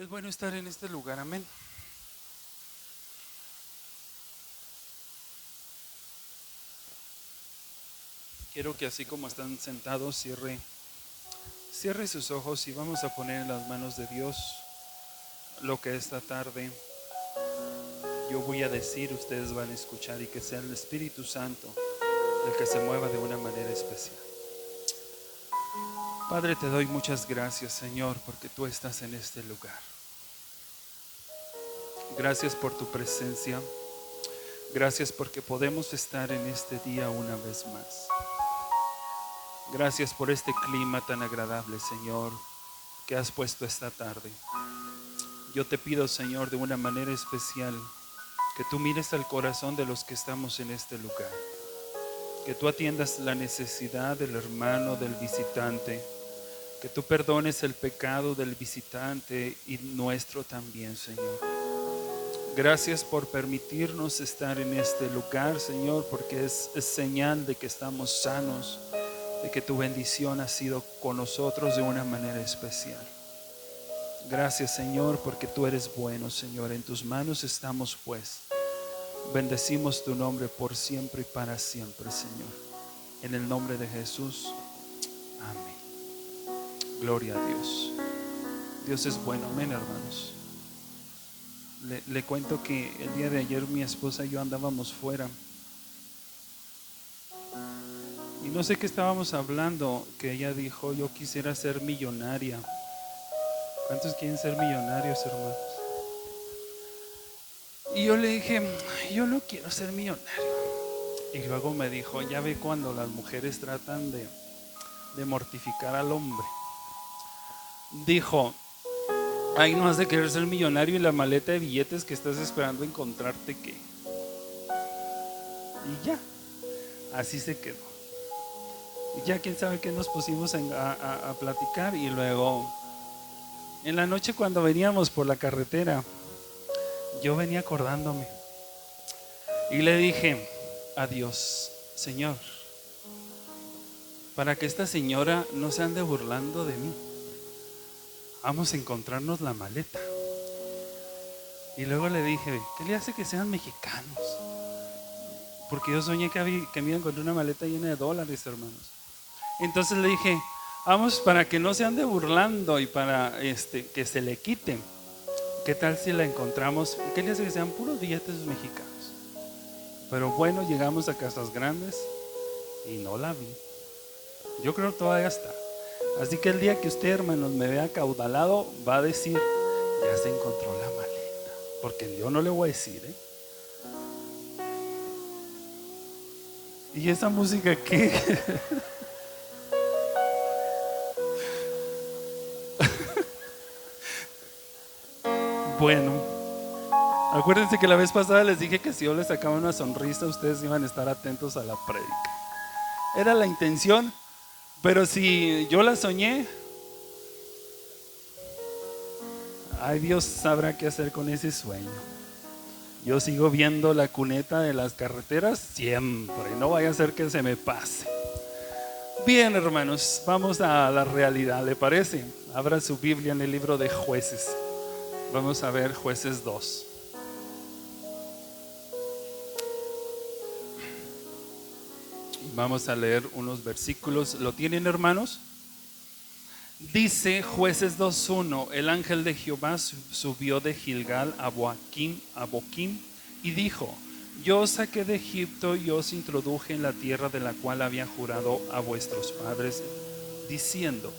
Es bueno estar en este lugar, amén. Quiero que así como están sentados, cierre sus ojos y vamos a poner en las manos de Dios lo que esta tarde yo voy a decir, ustedes van a escuchar, y que sea el Espíritu Santo el que se mueva de una manera especial. Padre, te doy muchas gracias, Señor, porque tú estás en este lugar. Gracias por tu presencia. Gracias porque podemos estar en este día una vez más. Gracias por este clima tan agradable, Señor, que has puesto esta tarde. Yo te pido, Señor, de una manera especial, que tú mires al corazón de los que estamos en este lugar. Que tú atiendas la necesidad del hermano, del visitante. Que tú perdones el pecado del visitante y nuestro también, Señor. Gracias por permitirnos estar en este lugar, Señor, porque es señal de que estamos sanos, de que tu bendición ha sido con nosotros de una manera especial. Gracias, Señor, porque tú eres bueno, Señor. En tus manos estamos, pues. Bendecimos tu nombre por siempre y para siempre, Señor. En el nombre de Jesús. Amén. Gloria a Dios. Dios es bueno. Amén, hermanos. Le cuento que el día de ayer mi esposa y yo andábamos fuera. Y no sé qué estábamos hablando, que ella dijo, yo quisiera ser millonaria. ¿Cuántos quieren ser millonarios, hermanos? Y yo le dije, yo no quiero ser millonario. Y luego me dijo, ya ve cuando las mujeres tratan de mortificar al hombre. Dijo, ay, no has de querer ser millonario y la maleta de billetes que estás esperando encontrarte que. Y ya, así se quedó. Y ya quién sabe qué nos pusimos a platicar. Y luego, en la noche cuando veníamos por la carretera, yo venía acordándome. Y le dije a Dios, Señor, para que esta señora no se ande burlando de mí, vamos a encontrarnos la maleta. Y luego le dije, ¿qué le hace que sean mexicanos? Porque yo soñé que me encontré una maleta llena de dólares, hermanos. Entonces le dije, vamos, para que no se ande burlando y para que se le quiten. ¿Qué tal si la encontramos? ¿Qué le hace que sean puros billetes mexicanos? Pero bueno, llegamos a Casas Grandes y no la vi. Yo creo que todavía está. Así que el día que usted, hermanos, me vea acaudalado, va a decir, ya se encontró la maleta. Porque yo no le voy a decir, ¿eh? ¿Y esa música qué? Bueno, acuérdense que la vez pasada les dije que si yo les sacaba una sonrisa, ustedes iban a estar atentos a la prédica. Era la intención, pero si yo la soñé, ay, Dios sabrá qué hacer con ese sueño. Yo sigo viendo la cuneta de las carreteras siempre, no vaya a ser que se me pase. Bien, hermanos, vamos a la realidad, ¿le parece? Abra su Biblia en el libro de Jueces. Vamos a ver Jueces 2. Vamos a leer unos versículos. ¿Lo tienen, hermanos? Dice Jueces 2:1: el ángel de Jehová subió de Gilgal a Boquim y dijo: yo os saqué de Egipto y os introduje en la tierra de la cual había jurado a vuestros padres, diciendo: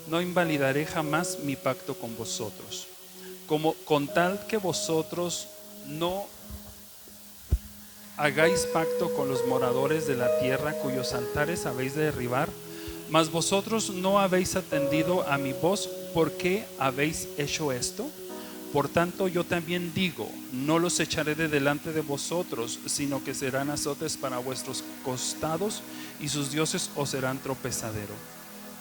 no invalidaré jamás mi pacto con vosotros, como con tal que vosotros no hagáis pacto con los moradores de la tierra cuyos altares habéis de derribar. Mas vosotros no habéis atendido a mi voz. ¿Por qué habéis hecho esto? Por tanto yo también digo: no los echaré de delante de vosotros, sino que serán azotes para vuestros costados, y sus dioses os serán tropezadero.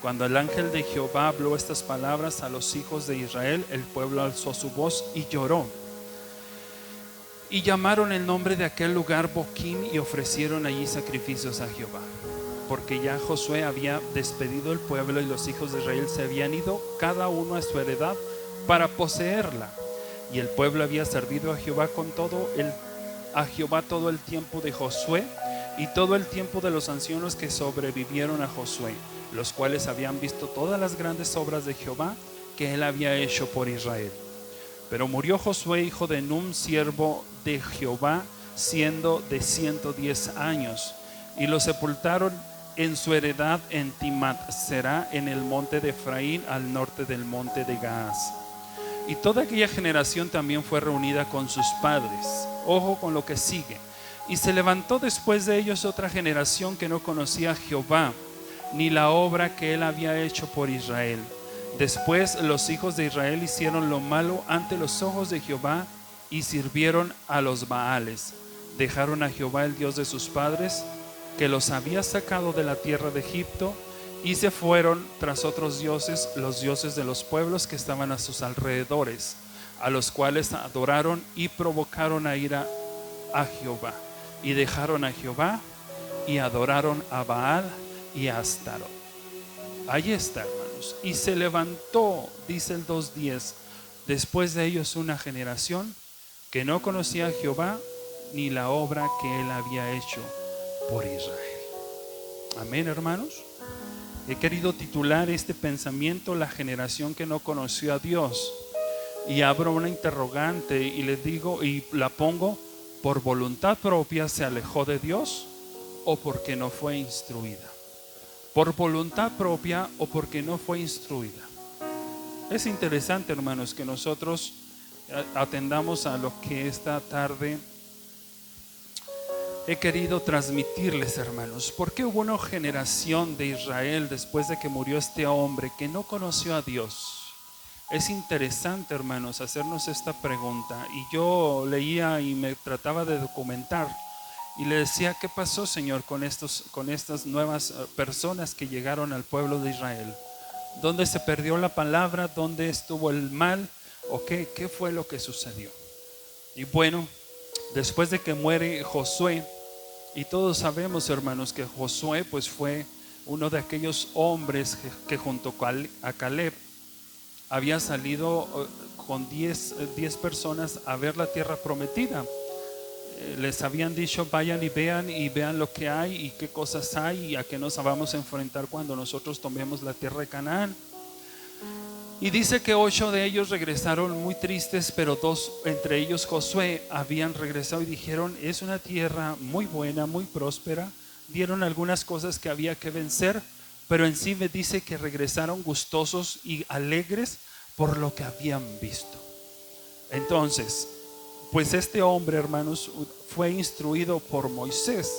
Cuando el ángel de Jehová habló estas palabras a los hijos de Israel, el pueblo alzó su voz y lloró. Y llamaron el nombre de aquel lugar Boquim, y ofrecieron allí sacrificios a Jehová. Porque ya Josué había despedido el pueblo y los hijos de Israel se habían ido, cada uno a su heredad, para poseerla. Y el pueblo había servido a Jehová todo el tiempo de Josué y todo el tiempo de los ancianos que sobrevivieron a Josué, los cuales habían visto todas las grandes obras de Jehová que él había hecho por Israel. Pero murió Josué, hijo de Nun, siervo de Jehová, siendo de 110 años, y lo sepultaron en su heredad en Timat-Será, en el monte de Efraín, al norte del monte de Gaas. Y toda aquella generación también fue reunida con sus padres. Ojo con lo que sigue. Y se levantó después de ellos otra generación que no conocía a Jehová, ni la obra que él había hecho por Israel. Después los hijos de Israel hicieron lo malo ante los ojos de Jehová y sirvieron a los Baales. Dejaron a Jehová, el Dios de sus padres, que los había sacado de la tierra de Egipto, y se fueron tras otros dioses, los dioses de los pueblos que estaban a sus alrededores, a los cuales adoraron y provocaron a ira a Jehová. Y dejaron a Jehová y adoraron a Baal y a Astarot. Ahí está, hermanos. Y se levantó, dice el 2:10, después de ellos una generación que no conocía a Jehová ni la obra que él había hecho por Israel. Amén, hermanos. He querido titular este pensamiento: la generación que no conoció a Dios. Y abro una interrogante y les digo, y la pongo: ¿por voluntad propia se alejó de Dios o porque no fue instruida? ¿Por voluntad propia o porque no fue instruida? Es interesante, hermanos, que nosotros atendamos a lo que esta tarde he querido transmitirles, hermanos. ¿Por qué hubo una generación de Israel después de que murió este hombre que no conoció a Dios? Es interesante, hermanos, hacernos esta pregunta. Y yo leía y me trataba de documentar y le decía: ¿qué pasó, Señor, con estas nuevas personas que llegaron al pueblo de Israel? ¿Dónde se perdió la palabra? ¿Dónde estuvo el mal? ¿O qué fue lo que sucedió? Y bueno, después de que muere Josué, y todos sabemos, hermanos, que Josué pues fue uno de aquellos hombres que junto a Caleb había salido con 10 personas a ver la tierra prometida. Les habían dicho: vayan y vean lo que hay y qué cosas hay y a qué nos vamos a enfrentar cuando nosotros tomemos la tierra de Canaán. Y dice que 8 de ellos regresaron muy tristes, pero 2, entre ellos Josué, habían regresado y dijeron: es una tierra muy buena, muy próspera. Dieron algunas cosas que había que vencer, pero en sí me dice que regresaron gustosos y alegres por lo que habían visto. Entonces, pues este hombre, hermanos, fue instruido por Moisés.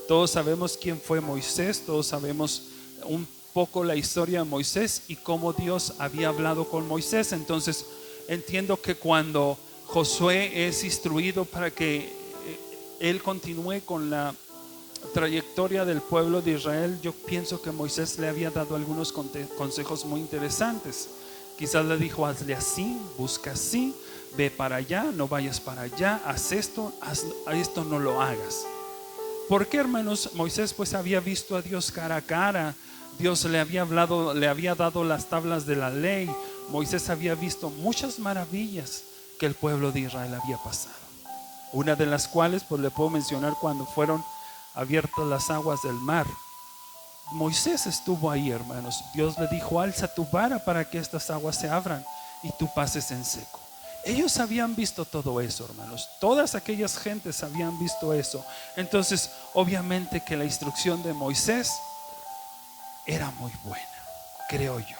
Todos sabemos quién fue Moisés, todos sabemos un poco la historia de Moisés y cómo Dios había hablado con Moisés. Entonces entiendo que cuando Josué es instruido para que él continúe con la trayectoria del pueblo de Israel, yo pienso que Moisés le había dado algunos consejos muy interesantes. Quizás le dijo: hazle así, busca así, ve para allá, no vayas para allá, haz esto, esto no lo hagas. ¿Por qué, hermanos? Moisés pues había visto a Dios cara a cara. Dios le había hablado, le había dado las tablas de la ley. Moisés había visto muchas maravillas que el pueblo de Israel había pasado. Una de las cuales pues le puedo mencionar cuando fueron abiertas las aguas del mar. Moisés estuvo ahí, hermanos. Dios le dijo: alza tu vara para que estas aguas se abran y tú pases en seco. Ellos habían visto todo eso, hermanos. Todas aquellas gentes habían visto eso. Entonces, obviamente que la instrucción de Moisés era muy buena, creo yo.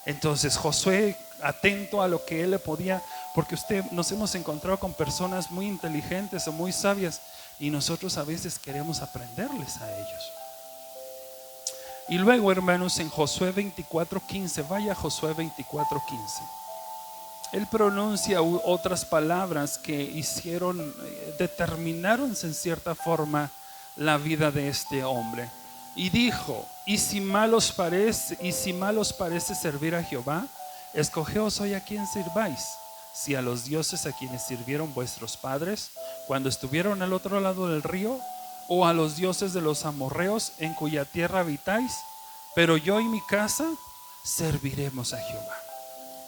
Entonces Josué, atento a lo que él le podía, porque nos hemos encontrado con personas muy inteligentes o muy sabias y nosotros a veces queremos aprenderles a ellos. Y luego, hermanos, en Josué 24:15, vaya Josué 24:15, él pronuncia otras palabras que determinaron en cierta forma la vida de este hombre. Y dijo: y si mal os parece servir a Jehová, escogeos hoy a quién sirváis, si a los dioses a quienes sirvieron vuestros padres cuando estuvieron al otro lado del río, o a los dioses de los amorreos en cuya tierra habitáis, pero yo y mi casa serviremos a Jehová.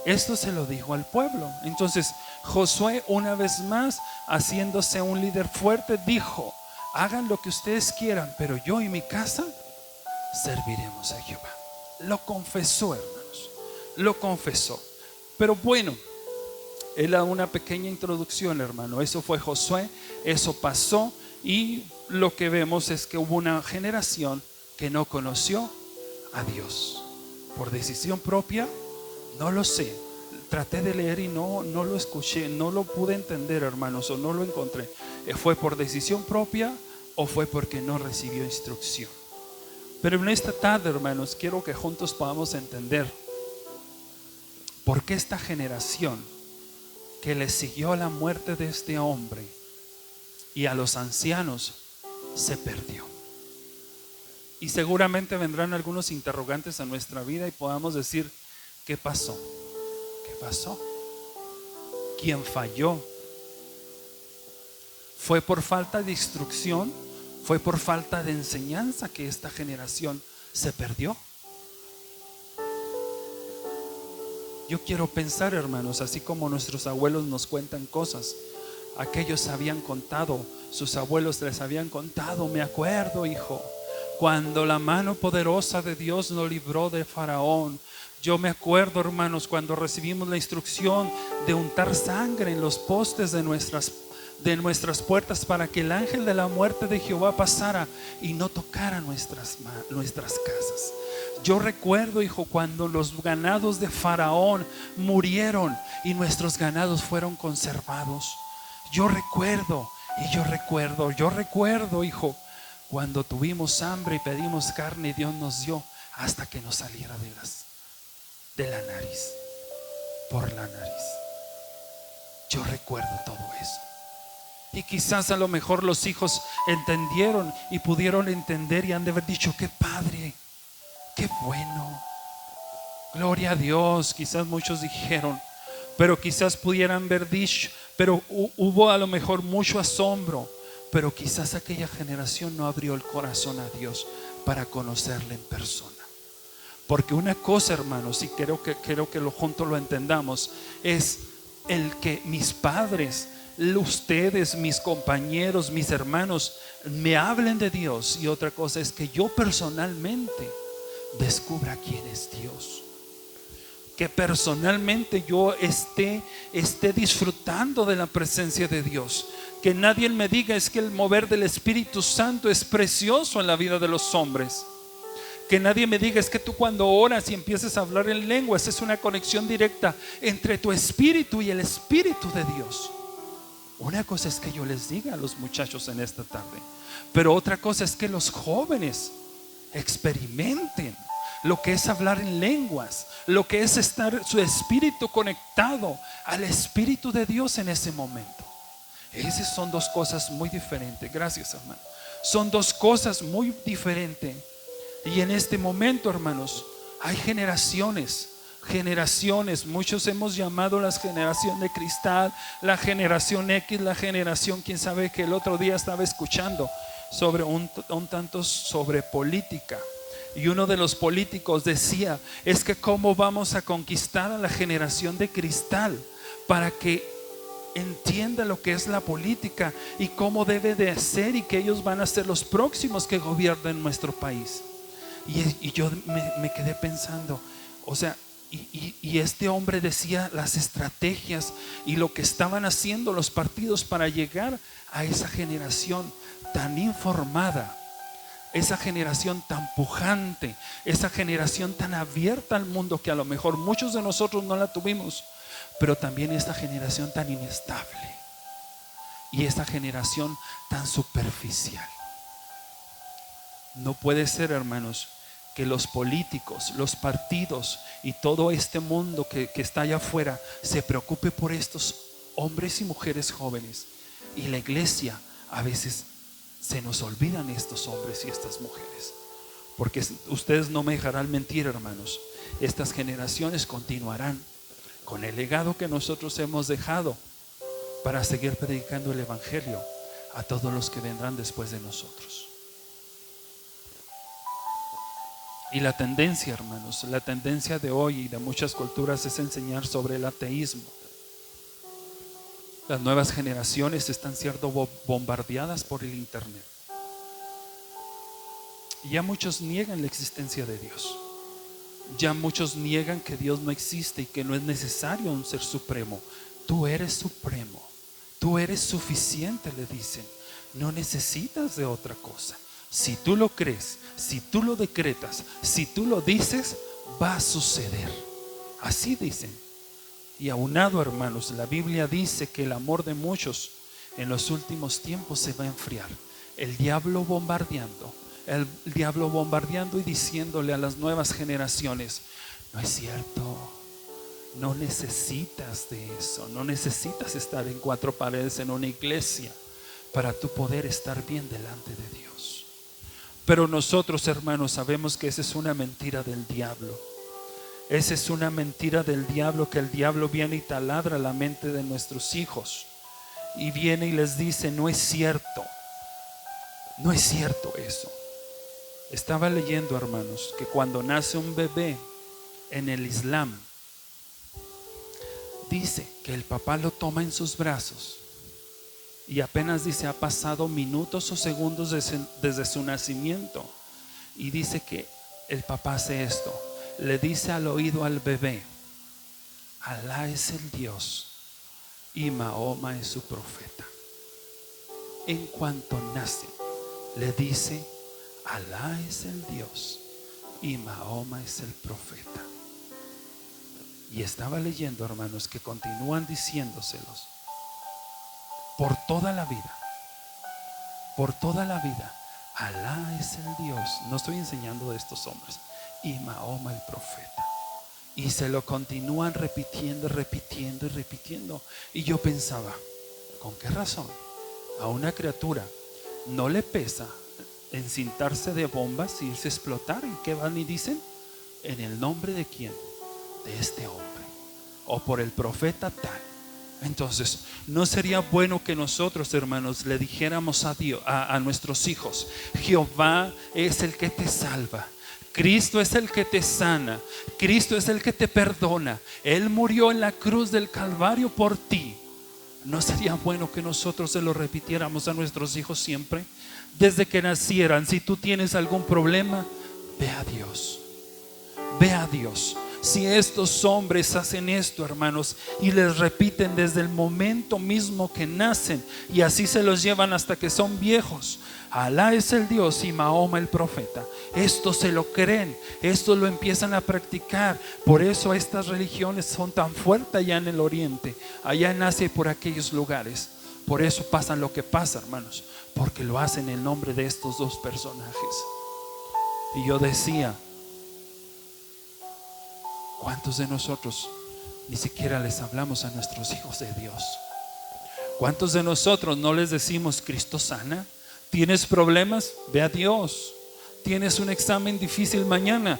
Esto se lo dijo al pueblo. Entonces Josué, una vez más, haciéndose un líder fuerte, dijo: hagan lo que ustedes quieran, pero yo y mi casa serviremos a Jehová. Lo confesó, hermanos, lo confesó. Pero bueno, era una pequeña introducción, hermano. Eso fue Josué, eso pasó, y lo que vemos es que hubo una generación que no conoció a Dios. Por decisión propia, no lo sé. Traté de leer y no lo escuché, no lo pude entender, hermanos, o no lo encontré. ¿Fue por decisión propia o fue porque no recibió instrucción? Pero en esta tarde, hermanos, quiero que juntos podamos entender por qué esta generación que le siguió a la muerte de este hombre y a los ancianos se perdió. Y seguramente vendrán algunos interrogantes a nuestra vida y podamos decir: ¿qué pasó? ¿Qué pasó? ¿Quién falló? ¿Fue por falta de instrucción? ¿Fue por falta de enseñanza que esta generación se perdió? Yo quiero pensar, hermanos, así como nuestros abuelos nos cuentan cosas, aquellos habían contado, sus abuelos les habían contado: me acuerdo, hijo, cuando la mano poderosa de Dios nos libró de Faraón. Yo me acuerdo, hermanos, cuando recibimos la instrucción de untar sangre en los postes de nuestras puertas para que el ángel de la muerte de Jehová pasara y no tocara nuestras casas. Yo recuerdo, hijo, cuando los ganados de Faraón murieron y nuestros ganados fueron conservados. Yo recuerdo, hijo, cuando tuvimos hambre y pedimos carne y Dios nos dio hasta que nos saliera de la nariz, por la nariz. Yo recuerdo todo eso. Y quizás a lo mejor los hijos entendieron y pudieron entender y han de haber dicho: qué padre, qué bueno, gloria a Dios. Quizás muchos dijeron, pero quizás pudieran haber dicho, pero hubo a lo mejor mucho asombro. Pero quizás aquella generación no abrió el corazón a Dios para conocerle en persona. Porque una cosa, hermanos, y creo que juntos lo entendamos, es el que mis padres, ustedes, mis compañeros, mis hermanos me hablen de Dios, y otra cosa es que yo personalmente descubra quién es Dios, que personalmente yo esté disfrutando de la presencia de Dios, que nadie me diga: es que el mover del Espíritu Santo es precioso en la vida de los hombres. Que nadie me diga: es que tú cuando oras y empiezas a hablar en lenguas es una conexión directa entre tu espíritu y el Espíritu de Dios. Una cosa es que yo les diga a los muchachos en esta tarde, pero otra cosa es que los jóvenes experimenten lo que es hablar en lenguas, lo que es estar su espíritu conectado al Espíritu de Dios en ese momento. Esas son dos cosas muy diferentes. Gracias, hermano. Son dos cosas muy diferentes. Y en este momento, hermanos, hay generaciones, muchos hemos llamado la generación de cristal, la generación X, la generación, quién sabe, que el otro día estaba escuchando sobre un tanto sobre política. Y uno de los políticos decía: es que cómo vamos a conquistar a la generación de cristal para que entienda lo que es la política y cómo debe de ser, y que ellos van a ser los próximos que gobiernen nuestro país. Y yo me quedé pensando, o sea, y este hombre decía las estrategias y lo que estaban haciendo los partidos para llegar a esa generación tan informada, esa generación tan pujante, esa generación tan abierta al mundo, que a lo mejor muchos de nosotros no la tuvimos, pero también esta generación tan inestable y esta generación tan superficial. No puede ser, hermanos, que los políticos, los partidos y todo este mundo que está allá afuera se preocupe por estos hombres y mujeres jóvenes, y la iglesia a veces se nos olvidan estos hombres y estas mujeres. Porque ustedes no me dejarán mentir, hermanos, estas generaciones continuarán con el legado que nosotros hemos dejado para seguir predicando el evangelio a todos los que vendrán después de nosotros. Y la tendencia, hermanos, la tendencia de hoy y de muchas culturas es enseñar sobre el ateísmo. Las nuevas generaciones están siendo bombardeadas por el internet. Ya muchos niegan la existencia de Dios. Ya muchos niegan que Dios no existe y que no es necesario un ser supremo. Tú eres supremo. Tú eres suficiente, le dicen. No necesitas de otra cosa. Si tú lo crees, si tú lo decretas, si tú lo dices, va a suceder. Así dicen. Y aunado, hermanos, la Biblia dice que el amor de muchos en los últimos tiempos se va a enfriar. El diablo bombardeando y diciéndole a las nuevas generaciones: no es cierto, no necesitas de eso, no necesitas estar en cuatro paredes en una iglesia para tú poder estar bien delante de Dios. Pero nosotros, hermanos, sabemos que esa es una mentira del diablo. Esa es una mentira del diablo, que el diablo viene y taladra la mente de nuestros hijos y viene y les dice: no es cierto, no es cierto eso. Estaba leyendo, hermanos, que cuando nace un bebé en el Islam, dice que el papá lo toma en sus brazos y apenas dice ha pasado minutos o segundos desde su nacimiento, y dice que el papá hace esto: le dice al oído al bebé: Alá es el Dios y Mahoma es su profeta. En cuanto nace, le dice: Alá es el Dios y Mahoma es el profeta. Y estaba leyendo, hermanos, que continúan diciéndoselos por toda la vida. Por toda la vida. Alá es el Dios. No estoy enseñando de estos hombres. Y Mahoma el profeta. Y se lo continúan repitiendo. Y yo pensaba: ¿con qué razón a una criatura no le pesa encintarse de bombas y irse a explotar? ¿Y qué van y dicen? ¿En el nombre de quién? De este hombre, o por el profeta tal. Entonces, ¿no sería bueno que nosotros, hermanos, le dijéramos a Dios, a nuestros hijos: Jehová es el que te salva, Cristo es el que te sana, Cristo es el que te perdona, Él murió en la cruz del Calvario por ti? ¿No sería bueno que nosotros se lo repitiéramos a nuestros hijos siempre? Desde que nacieran: si tú tienes algún problema, ve a Dios, ve a Dios. Si estos hombres hacen esto, hermanos, y les repiten desde el momento mismo que nacen, y así se los llevan hasta que son viejos: Alá es el Dios y Mahoma el profeta. Esto se lo creen, esto lo empiezan a practicar. Por eso estas religiones son tan fuertes allá en el oriente, allá en Asia y por aquellos lugares. Por eso pasa lo que pasa, hermanos, porque lo hacen en nombre de estos dos personajes. Y yo decía: ¿cuántos de nosotros ni siquiera les hablamos a nuestros hijos de Dios? ¿Cuántos de nosotros no les decimos: Cristo sana? ¿Tienes problemas? Ve a Dios. ¿Tienes un examen difícil mañana?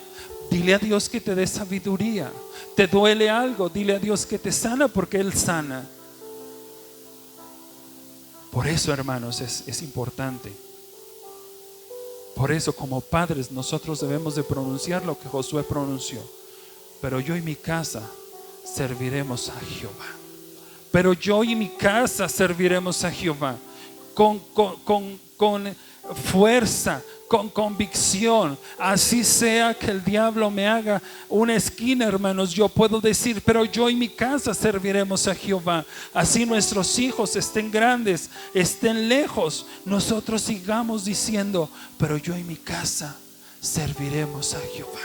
Dile a Dios que te dé sabiduría. ¿Te duele algo? Dile a Dios que te sana, porque Él sana. Por eso, hermanos, es importante. Por eso, como padres, nosotros debemos de pronunciar lo que Josué pronunció: pero yo y mi casa serviremos a Jehová. Pero yo y mi casa serviremos a Jehová. Con fuerza, con convicción. Así sea que el diablo me haga una esquina, hermanos, yo puedo decir: pero yo y mi casa serviremos a Jehová. Así nuestros hijos estén grandes, estén lejos, nosotros sigamos diciendo: pero yo y mi casa serviremos a Jehová.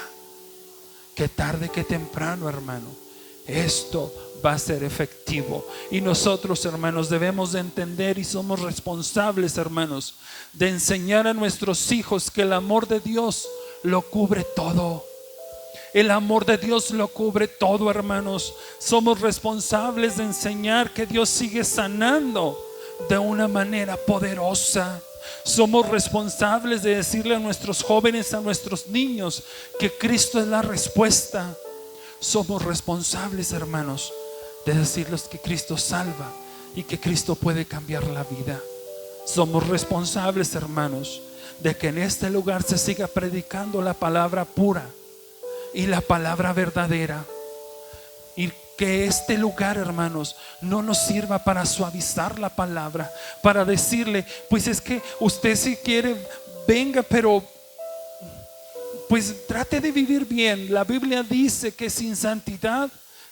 Que tarde que temprano, hermano, esto va a ser efectivo. Y nosotros, hermanos, debemos de entender, y somos responsables, hermanos, de enseñar a nuestros hijos que el amor de Dios lo cubre todo. El amor de Dios lo cubre todo, hermanos. Somos responsables de enseñar que Dios sigue sanando de una manera poderosa. Somos responsables de decirle a nuestros jóvenes, a nuestros niños, que Cristo es la respuesta. Somos responsables, hermanos, de decirles que Cristo salva y que Cristo puede cambiar la vida. Somos responsables, hermanos, de que en este lugar se siga predicando la palabra pura y la palabra verdadera. Y que este lugar, hermanos, no nos sirva para suavizar la palabra, para decirle, pues es que usted si quiere, venga, pero pues trate de vivir bien. La Biblia dice que sin santidad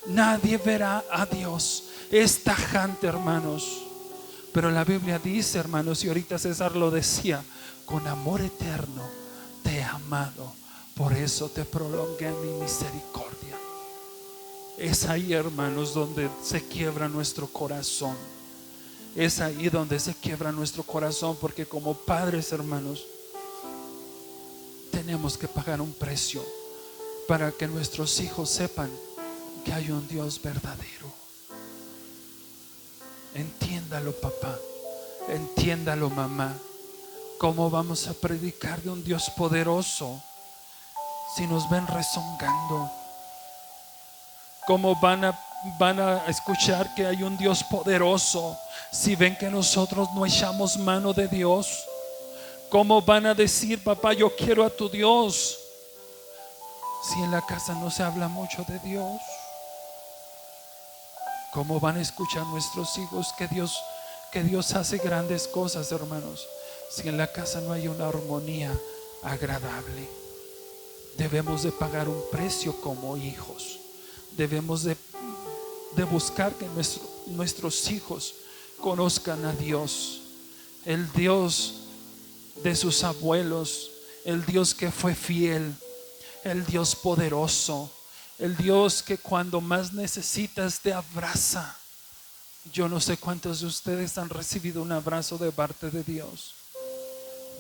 nadie verá a Dios. Es tajante, hermanos. Pero la Biblia dice, hermanos, y ahorita César lo decía, con amor eterno te he amado, por eso te prolongué mi misericordia. Es ahí, hermanos, donde se quiebra nuestro corazón. Es ahí donde se quiebra nuestro corazón, porque como padres, hermanos, tenemos que pagar un precio para que nuestros hijos sepan que hay un Dios verdadero. Entiéndalo, papá. Entiéndalo, mamá. ¿Cómo vamos a predicar de un Dios poderoso si nos ven rezongando? ¿Cómo van a escuchar que hay un Dios poderoso si ven que nosotros no echamos mano de Dios? ¿Cómo van a decir, papá, yo quiero a tu Dios, si en la casa no se habla mucho de Dios? ¿Cómo van a escuchar nuestros hijos que Dios hace grandes cosas, hermanos, si en la casa no hay una armonía agradable? Debemos de pagar un precio como hijos. Debemos de buscar que nuestros hijos conozcan a Dios, el Dios de sus abuelos, el Dios que fue fiel, el Dios poderoso, el Dios que cuando más necesitas te abraza. Yo no sé cuántos de ustedes han recibido un abrazo de parte de Dios.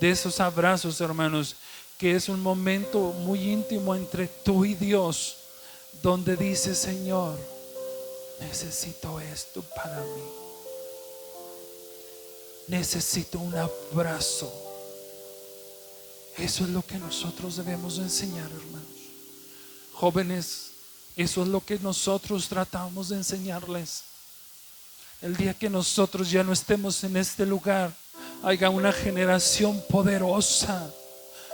De esos abrazos, hermanos, que es un momento muy íntimo entre tú y Dios, donde dice, Señor, necesito esto para mí. Necesito un abrazo. Eso es lo que nosotros debemos enseñar, hermanos. Jóvenes, eso es lo que nosotros tratamos de enseñarles. El día que nosotros ya no estemos en este lugar, haya una generación poderosa,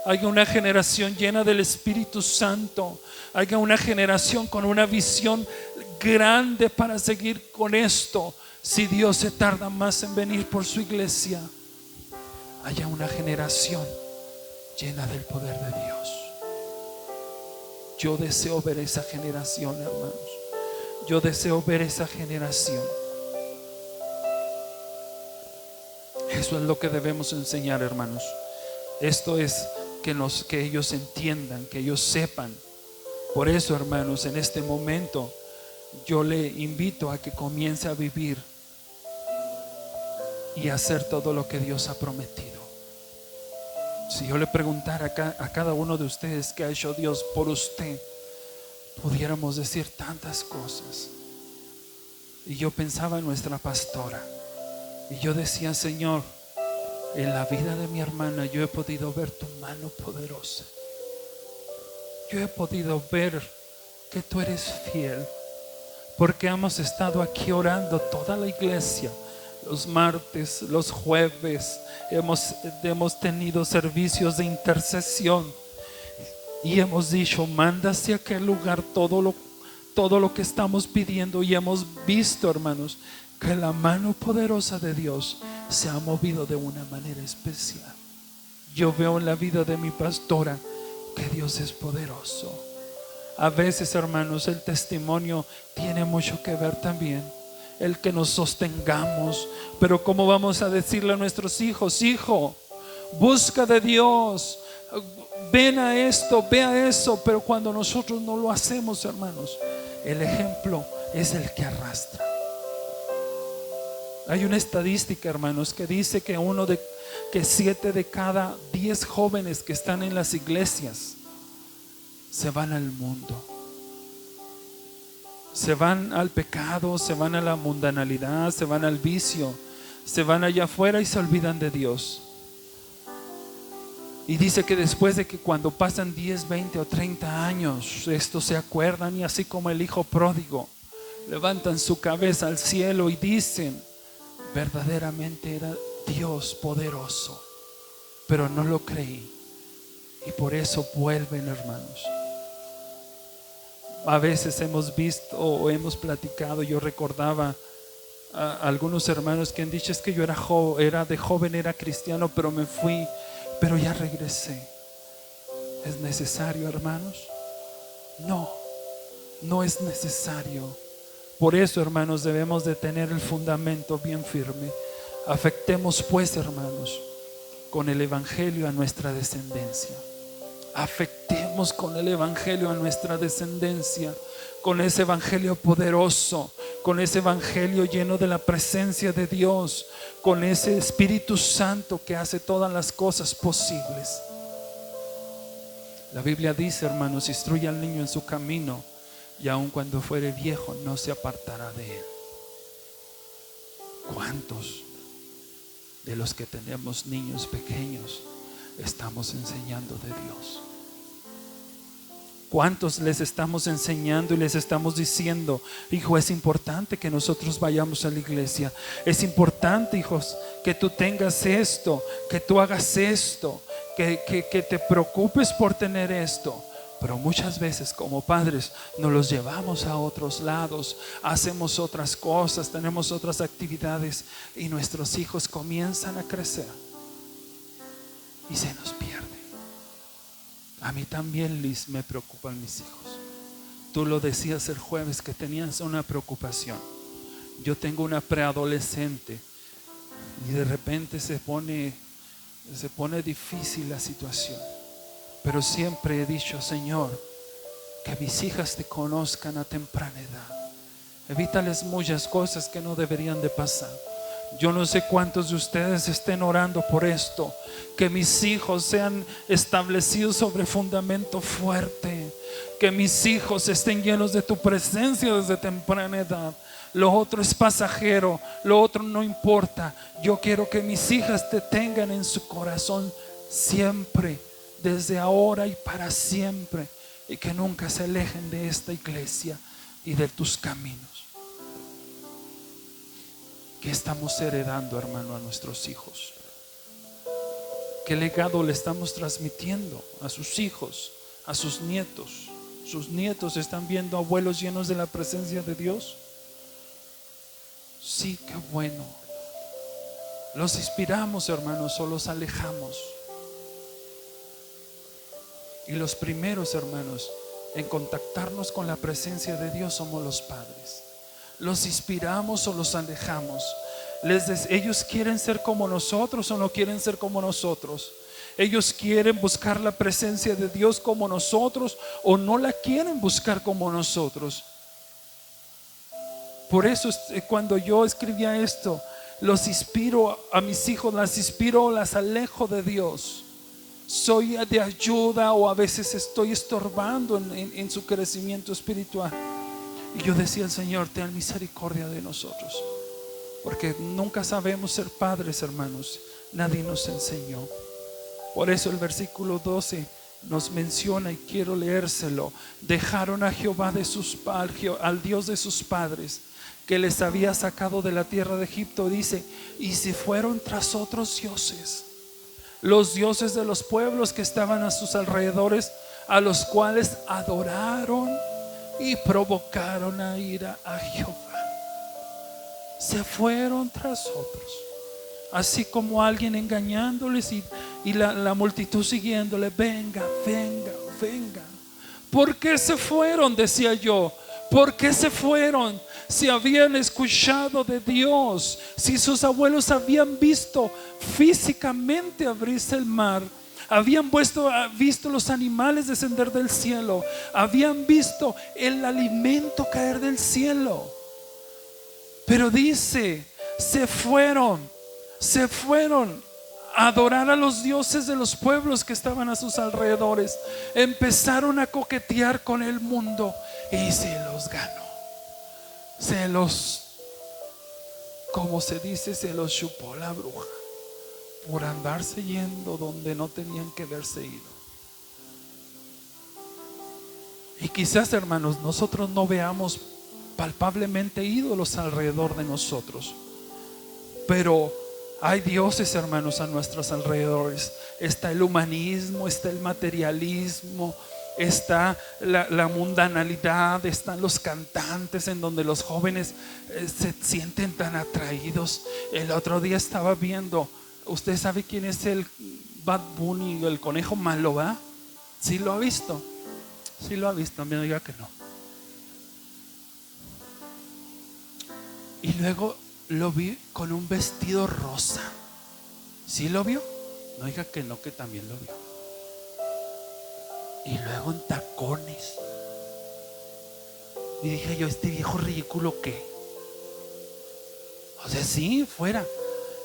haya una generación llena del Espíritu Santo, haya una generación con una visión grande para seguir con esto. Si Dios se tarda más en venir por su iglesia, haya una generación llena del poder de Dios. Yo deseo ver esa generación, hermanos. Yo deseo ver esa generación. Eso es lo que debemos enseñar, hermanos. Esto es que ellos entiendan, que ellos sepan. Por eso, hermanos, en este momento yo le invito a que comience a vivir y a hacer todo lo que Dios ha prometido. Si yo le preguntara a cada uno de ustedes qué ha hecho Dios por usted, pudiéramos decir tantas cosas. Y yo pensaba en nuestra pastora y yo decía, Señor, en la vida de mi hermana yo he podido ver tu mano poderosa. Yo he podido ver que tú eres fiel, porque hemos estado aquí orando toda la iglesia. Los martes, los jueves, hemos tenido servicios de intercesión y hemos dicho, manda hacia aquel lugar todo lo que estamos pidiendo, y hemos visto, hermanos, que la mano poderosa de Dios se ha movido de una manera especial. Yo veo en la vida de mi pastora que Dios es poderoso. A veces, hermanos, el testimonio tiene mucho que ver también, el que nos sostengamos. Pero ¿cómo vamos a decirle a nuestros hijos, hijo, busca de Dios, ven a esto, ve a eso? Pero cuando nosotros no lo hacemos, hermanos, el ejemplo es el que arrastra. Hay una estadística, hermanos, que dice que 7 de cada 10 jóvenes que están en las iglesias se van al mundo, se van al pecado, se van a la mundanalidad, se van al vicio, se van allá afuera y se olvidan de Dios. Y dice que después de que cuando pasan 10, 20 o 30 años, estos se acuerdan, y así como el hijo pródigo, levantan su cabeza al cielo y dicen, verdaderamente era Dios poderoso. pero no lo creí. Y por eso vuelven, hermanos. A veces hemos visto o hemos platicado, yo recordaba a algunos hermanos que han dicho: es que yo era de joven, era cristiano, pero me fui, pero ya regresé. ¿Es necesario, hermanos? No, no es necesario. Por eso, hermanos, debemos de tener el fundamento bien firme. Afectemos pues, hermanos, con el evangelio a nuestra descendencia. Afectemos con el evangelio a nuestra descendencia, con ese evangelio poderoso, con ese evangelio lleno de la presencia de Dios, con ese Espíritu Santo que hace todas las cosas posibles. La Biblia dice, hermanos: instruye al niño en su camino, y aun cuando fuere viejo no se apartará de él. ¿Cuántos de los que tenemos niños pequeños estamos enseñando de Dios? ¿Cuántos les estamos enseñando y les estamos diciendo: hijo, es importante que nosotros vayamos a la iglesia, es importante, hijos, que tú tengas esto, que tú hagas esto, que te preocupes por tener esto? Pero muchas veces como padres nos los llevamos a otros lados, hacemos otras cosas, tenemos otras actividades, y nuestros hijos comienzan a crecer y se nos pierden. A mí también, Liz, me preocupan mis hijos. Tú lo decías el jueves que tenías una preocupación. Yo tengo una preadolescente y de repente se pone difícil la situación. Pero siempre he dicho: Señor, que mis hijas te conozcan a temprana edad. Evítales muchas cosas que no deberían de pasar. Yo no sé cuántos de ustedes estén orando por esto, que mis hijos sean establecidos sobre fundamento fuerte, que mis hijos estén llenos de tu presencia desde temprana edad. Lo otro es pasajero, lo otro no importa. Yo quiero que mis hijas te tengan en su corazón siempre, desde ahora y para siempre, y que nunca se alejen de esta iglesia y de tus caminos. ¿Qué estamos heredando, hermano, a nuestros hijos? ¿Qué legado le estamos transmitiendo a sus hijos, a sus nietos? ¿Sus nietos están viendo abuelos llenos de la presencia de Dios? Sí, qué bueno. ¿Los inspiramos, hermanos, o los alejamos? Y los primeros, hermanos, en contactarnos con la presencia de Dios somos los padres. ¿Los inspiramos o los alejamos? Ellos quieren ser como nosotros o no quieren ser como nosotros. Ellos quieren buscar la presencia de Dios como nosotros o no la quieren buscar como nosotros. Por eso cuando yo escribía esto, los inspiro a mis hijos, las inspiro o las alejo de Dios. Soy de ayuda o a veces estoy estorbando en su crecimiento espiritual. Y yo decía al Señor: ten misericordia de nosotros, porque nunca sabemos ser padres, hermanos. Nadie nos enseñó. Por eso el versículo 12 nos menciona, y quiero leérselo: dejaron a Jehová al Dios de sus padres, que les había sacado de la tierra de Egipto. Dice: y se fueron tras otros dioses, los dioses de los pueblos que estaban a sus alrededores, a los cuales adoraron y provocaron a ira a Jehová. Se fueron tras otros, así como alguien engañándoles y la multitud siguiéndole. Venga, venga, venga. ¿Por qué se fueron? Decía yo. ¿Por qué se fueron? Si habían escuchado de Dios, si sus abuelos habían visto físicamente abrirse el mar, habían visto los animales descender del cielo, habían visto el alimento caer del cielo. Pero dice: se fueron a adorar a los dioses de los pueblos que estaban a sus alrededores. Empezaron a coquetear con el mundo y se los ganó. Como se dice, se los chupó la bruja, por andarse yendo donde no tenían que haberse ido. Y quizás, hermanos, nosotros no veamos palpablemente ídolos alrededor de nosotros, pero Hay dioses, hermanos, a nuestros alrededores. Está el humanismo, está el materialismo, está la mundanalidad, están los cantantes en donde los jóvenes se sienten tan atraídos. El otro día estaba viendo, ¿usted sabe quién es el Bad Bunny, el conejo malo, va? ¿Sí lo ha visto? Sí lo ha visto, me diga que no. Y luego lo vi con un vestido rosa. ¿Sí lo vio? No diga que no, que también lo vio. Y luego en tacones. Y dije yo, este viejo ridículo, ¿qué? O sea, sí, fuera.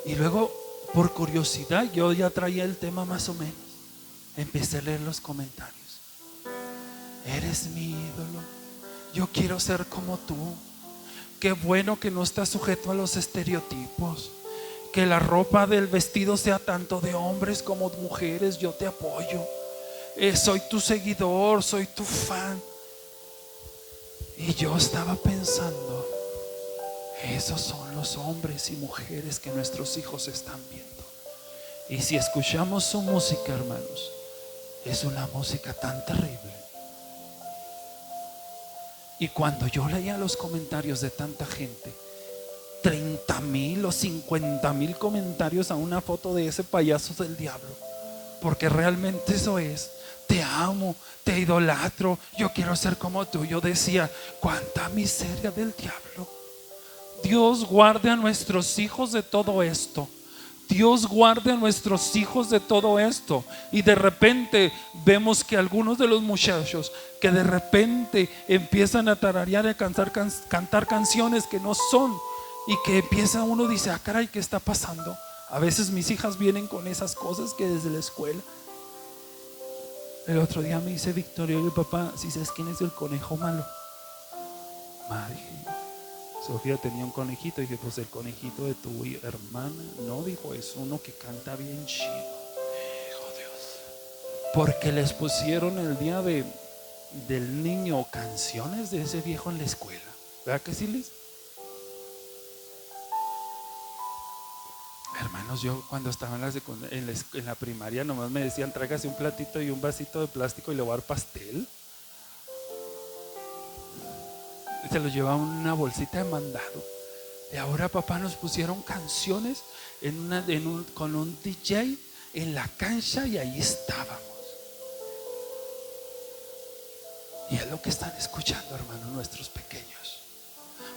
Y luego, por curiosidad, yo ya traía el tema más o menos. Empecé a leer los comentarios. Eres mi ídolo, yo quiero ser como tú. Qué bueno que no estás sujeto a los estereotipos. Que la ropa del vestido sea tanto de hombres como de mujeres. Yo te apoyo. Soy tu seguidor, soy tu fan. Y yo estaba pensando, esos son los hombres y mujeres que nuestros hijos están viendo. Y si escuchamos su música, hermanos, es una música tan terrible. Y cuando yo leía los comentarios de tanta gente, 30,000 o 50,000 comentarios a una foto de ese payaso del diablo, porque realmente eso es. Te amo, te idolatro, yo quiero ser como tú. Yo decía, cuánta miseria del diablo. Dios guarde a nuestros hijos de todo esto. Dios guarde a nuestros hijos de todo esto. Y de repente vemos que algunos de los muchachos que de repente empiezan a tararear y a cantar canciones que no son, y que empieza uno, dice, ah, caray, ¿qué está pasando? A veces mis hijas vienen con esas cosas que desde la escuela. El otro día me dice Victoria, oye papá, ¿si sabes quién es el conejo malo? Dije, Sofía tenía un conejito. Y dije, pues el conejito de tu hermana. No, dijo, es uno que canta bien chido. Dijo Dios. Porque les pusieron el día del niño canciones de ese viejo en la escuela. ¿Verdad que sí, Liz? Hermanos, yo cuando estaba en la primaria, nomás me decían, tráigase un platito y un vasito de plástico y le voy a dar pastel. Se lo llevaba en una bolsita de mandado. Y ahora, papá, nos pusieron canciones con un DJ en la cancha, y ahí estábamos. Y es lo que están escuchando, hermanos, nuestros pequeños.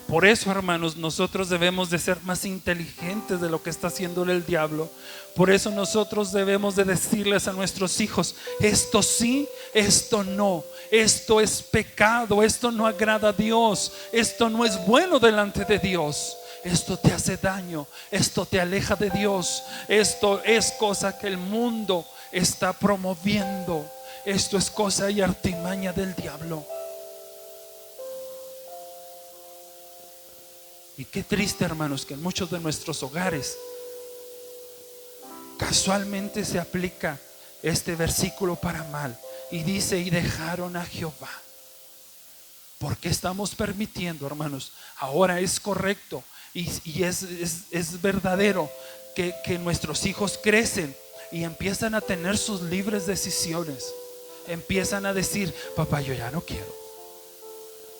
Por eso, hermanos, nosotros debemos de ser más inteligentes de lo que está haciendo el diablo. Por eso nosotros debemos de decirles a nuestros hijos, esto sí, esto no, esto es pecado, esto no agrada a Dios, esto no es bueno delante de Dios, esto te hace daño, esto te aleja de Dios, esto es cosa que el mundo está promoviendo, esto es cosa y artimaña del diablo. Y qué triste, hermanos, que en muchos de nuestros hogares casualmente se aplica este versículo para mal. Y dice, y dejaron a Jehová. ¿Por qué estamos permitiendo, hermanos? Ahora es correcto y es verdadero que nuestros hijos crecen y empiezan a tener sus libres decisiones. Empiezan a decir, papá, yo ya no quiero.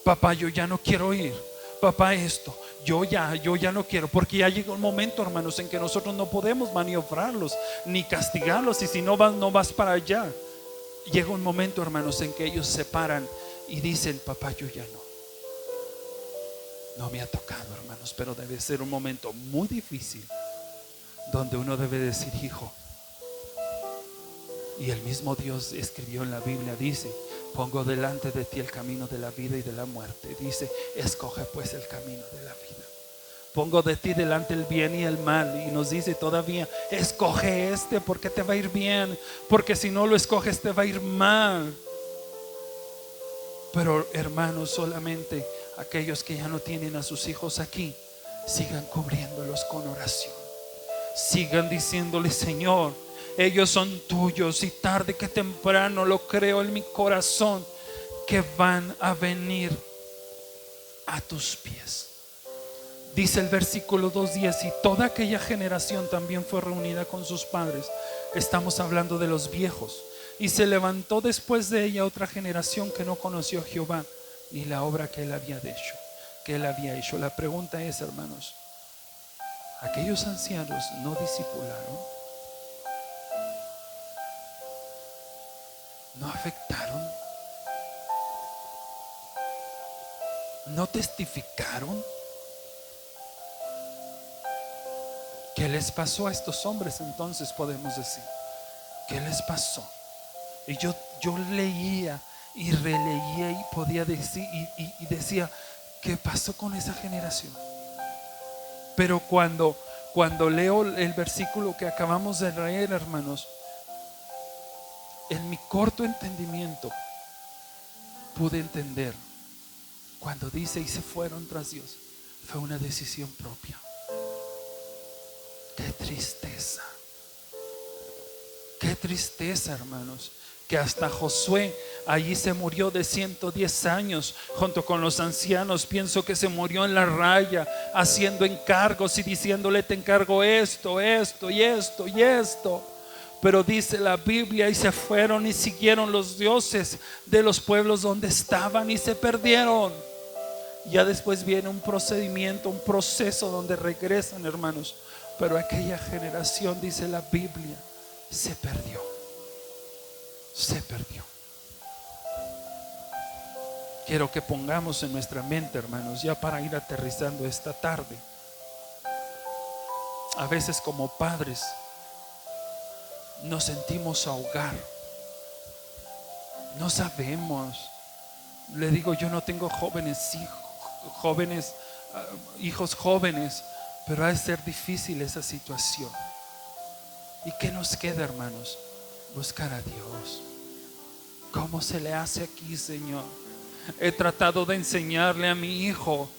Papá, yo ya no quiero ir. Papá, esto, yo ya no quiero. Porque ya llega un momento, hermanos, en que nosotros no podemos maniobrarlos ni castigarlos. Y si no vas para allá. Llega un momento, hermanos, en que ellos se paran y dicen, papá, yo ya no me ha tocado, hermanos. Pero debe ser un momento muy difícil, donde uno debe decir, hijo. Y el mismo Dios escribió en la Biblia, dice, pongo delante de ti el camino de la vida y de la muerte. Dice, escoge pues el camino de la vida. Pongo de ti delante el bien y el mal. Y nos dice todavía, escoge este porque te va a ir bien, porque si no lo escoges te va a ir mal. Pero hermanos, solamente aquellos que ya no tienen a sus hijos aquí, sigan cubriéndolos con oración. Sigan diciéndole, Señor, ellos son tuyos, y tarde que temprano lo creo en mi corazón que van a venir a tus pies. Dice el versículo 2:10: y toda aquella generación también fue reunida con sus padres. Estamos hablando de los viejos. Y se levantó después de ella otra generación que no conoció a Jehová ni la obra que él había hecho. La pregunta es, hermanos, ¿aquellos ancianos no discipularon? ¿No afectaron? ¿No testificaron? ¿Qué les pasó a estos hombres entonces? Podemos decir, ¿qué les pasó? Y yo leía y releía y podía decir y decía, ¿qué pasó con esa generación? Pero cuando leo el versículo que acabamos de leer, hermanos, en mi corto entendimiento pude entender cuando dice y se fueron tras Dios, fue una decisión propia. Qué tristeza, hermanos, que hasta Josué allí se murió de 110 años junto con los ancianos. Pienso que se murió en la raya haciendo encargos y diciéndole: te encargo esto, esto y esto y esto. Pero dice la Biblia, y se fueron y siguieron los dioses de los pueblos donde estaban y se perdieron. Ya después viene un procedimiento, un proceso donde regresan, hermanos. Pero aquella generación, dice la Biblia, se perdió. Quiero que pongamos en nuestra mente, hermanos, ya para ir aterrizando esta tarde. A veces como padres nos sentimos ahogar. No sabemos. Le digo, yo no tengo hijos jóvenes, pero ha de ser difícil esa situación. ¿Y qué nos queda, hermanos? Buscar a Dios. ¿Cómo se le hace aquí, Señor? He tratado de enseñarle a mi hijo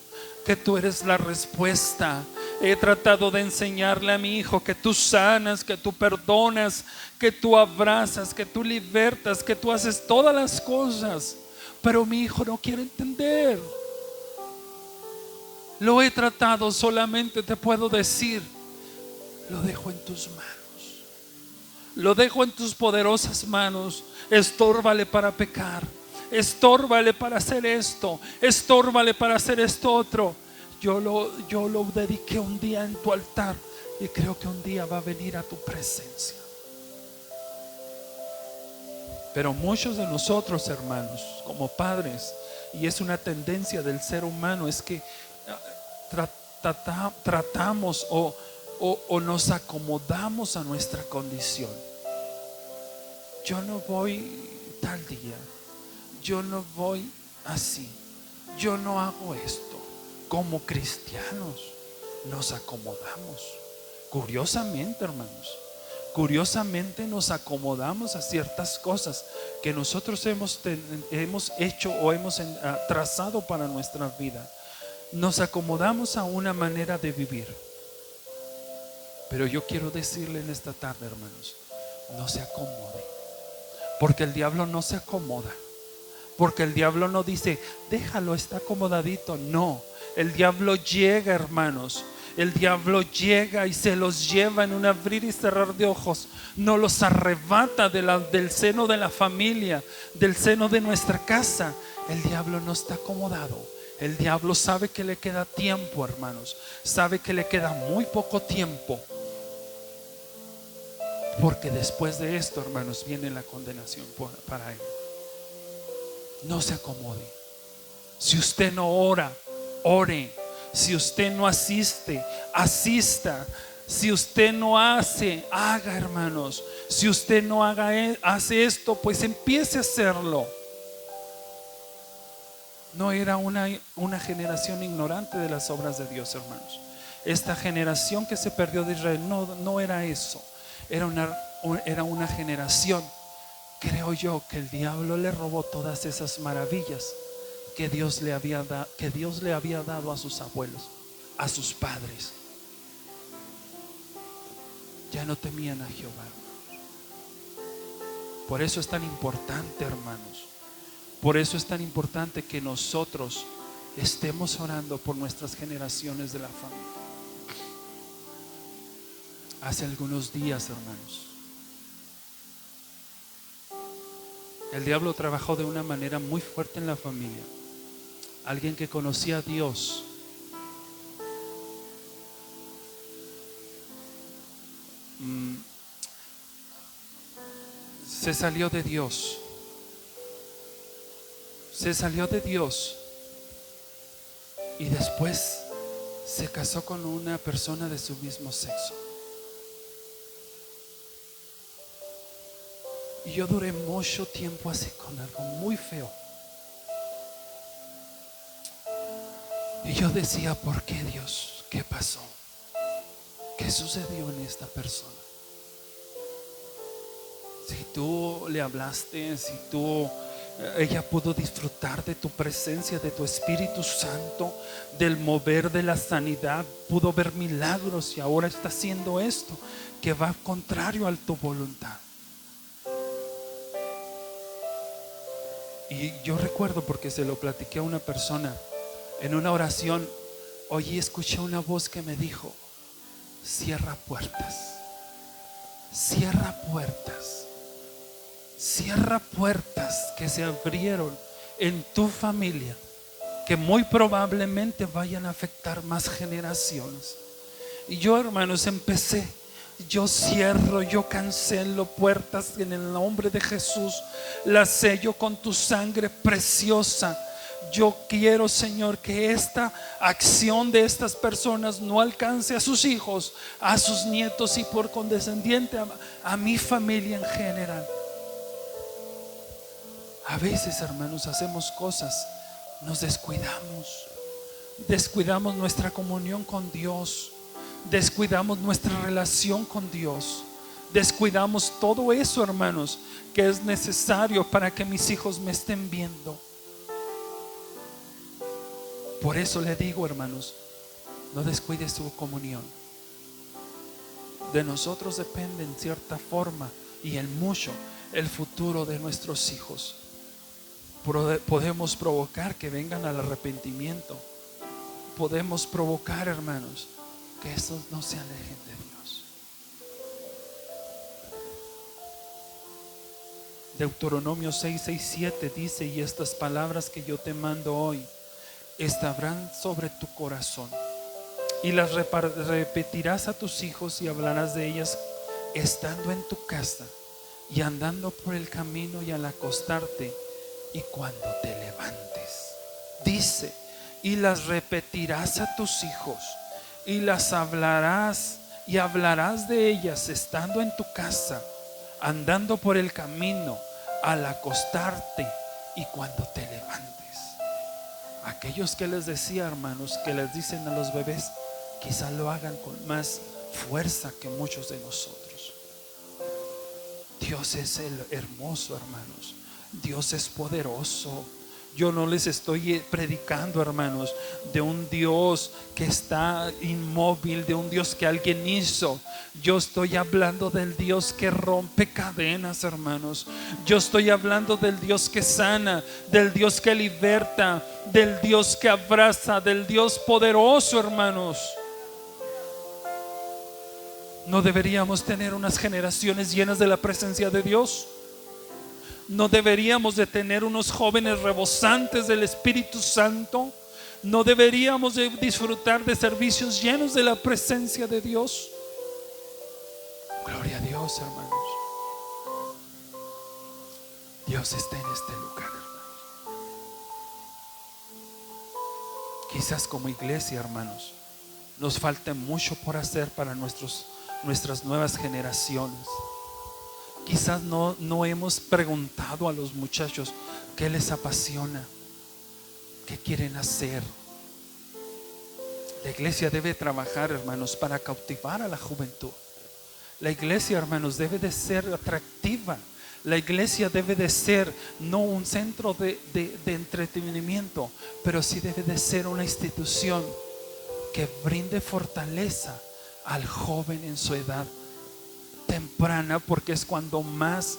que tú eres la respuesta. He tratado de enseñarle a mi hijo que tú sanas, que tú perdonas, que tú abrazas, que tú libertas, que tú haces todas las cosas. Pero mi hijo no quiere entender. Lo he tratado, solamente te puedo decir, lo dejo en tus manos. Lo dejo en tus poderosas manos. Estórbale para pecar, estórbale para hacer esto, estórbale para hacer esto otro. Yo lo dediqué un día en tu altar y creo que un día va a venir a tu presencia. Pero muchos de nosotros, hermanos, como padres, y es una tendencia del ser humano, es que tratamos o nos acomodamos a nuestra condición. Yo no voy tal día, yo no voy así, yo no hago esto. Como cristianos nos acomodamos. Curiosamente, hermanos, nos acomodamos a ciertas cosas que nosotros hemos hecho o hemos trazado para nuestra vida. Nos acomodamos a una manera de vivir. Pero yo quiero decirle en esta tarde, hermanos, no se acomode, porque el diablo no se acomoda, porque el diablo no dice déjalo, está acomodadito. No, el diablo llega, hermanos. El diablo llega y se los lleva en un abrir y cerrar de ojos. No los arrebata del seno de la familia, del seno de nuestra casa. El diablo no está acomodado. El diablo sabe que le queda tiempo, hermanos. Sabe que le queda muy poco tiempo. Porque después de esto, hermanos, viene la condenación para él. No se acomode. Si usted no ora, ore. Si usted no asiste, asista. Si usted no hace, haga, hermanos. Si usted no hace esto, pues empiece a hacerlo. No era una generación ignorante de las obras de Dios, hermanos. Esta generación que se perdió de Israel no era eso. Era una generación, creo yo, que el diablo le robó todas esas maravillas que Dios le había dado a sus abuelos, a sus padres. Ya no temían a Jehová. Por eso es tan importante, hermanos. Por eso es tan importante que nosotros estemos orando por nuestras generaciones de la familia. Hace algunos días, hermanos, el diablo trabajó de una manera muy fuerte en la familia. Alguien que conocía a Dios se salió de Dios. Se salió de Dios y después se casó con una persona de su mismo sexo. Y yo duré mucho tiempo así con algo muy feo. Y yo decía, ¿por qué, Dios? ¿Qué pasó? ¿Qué sucedió en esta persona? Si tú le hablaste, si ella pudo disfrutar de tu presencia, de tu Espíritu Santo, del mover de la sanidad, pudo ver milagros, y ahora está haciendo esto que va contrario a tu voluntad. Y yo recuerdo, porque se lo platiqué a una persona en una oración, oí, escuché una voz que me dijo: cierra puertas, cierra puertas, cierra puertas que se abrieron en tu familia, que muy probablemente vayan a afectar más generaciones. Y yo, hermanos, empecé, yo cierro, yo cancelo puertas en el nombre de Jesús, las sello con tu sangre preciosa. Yo quiero, Señor, que esta acción de estas personas no alcance a sus hijos, a sus nietos y por condescendiente a mi familia en general. A veces, hermanos, hacemos cosas, nos descuidamos nuestra comunión con Dios, descuidamos nuestra relación con Dios, descuidamos todo eso, hermanos, que es necesario para que mis hijos me estén viendo. Por eso le digo, hermanos, no descuide su comunión. De nosotros depende en cierta forma y en mucho el futuro de nuestros hijos. Podemos provocar que vengan al arrepentimiento. Podemos provocar, hermanos, que estos no se alejen de Dios. Deuteronomio 6:7 dice: y estas palabras que yo te mando hoy estarán sobre tu corazón, y las repetirás a tus hijos, y hablarás de ellas estando en tu casa, y andando por el camino, y al acostarte, y cuando te levantes. Dice: y las repetirás a tus hijos, y las hablarás, y hablarás de ellas estando en tu casa, andando por el camino, al acostarte, y cuando te levantes. Aquellos que les decía, hermanos, que les dicen a los bebés, quizá lo hagan con más fuerza que muchos de nosotros. Dios es el hermoso, hermanos. Dios es poderoso. Yo no les estoy predicando, hermanos, de un Dios que está inmóvil, de un Dios que alguien hizo. Yo estoy hablando del Dios que rompe cadenas, hermanos. Yo estoy hablando del Dios que sana, del Dios que liberta, del Dios que abraza, del Dios poderoso, hermanos. ¿No deberíamos tener unas generaciones llenas de la presencia de Dios? ¿No deberíamos de tener unos jóvenes rebosantes del Espíritu Santo? ¿No deberíamos de disfrutar de servicios llenos de la presencia de Dios? Gloria a Dios, hermanos. Dios está en este lugar, hermanos. Quizás como iglesia, hermanos, nos falta mucho por hacer para nuestras nuevas generaciones. Quizás no hemos preguntado a los muchachos qué les apasiona, qué quieren hacer. La iglesia debe trabajar, hermanos, para cautivar a la juventud. La iglesia, hermanos, debe de ser atractiva. La iglesia debe de ser no un centro de entretenimiento, pero sí debe de ser una institución que brinde fortaleza al joven en su edad temprana, porque es cuando más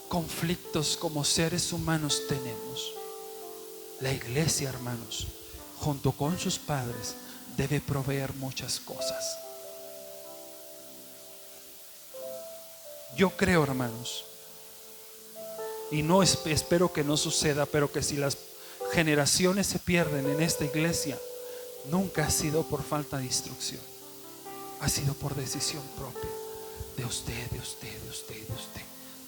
conflictos como seres humanos tenemos. La iglesia, hermanos, junto con sus padres, debe proveer muchas cosas. Yo creo, hermanos, y no espero que no suceda, pero que si las generaciones se pierden en esta iglesia, nunca ha sido por falta de instrucción, ha sido por decisión propia de usted,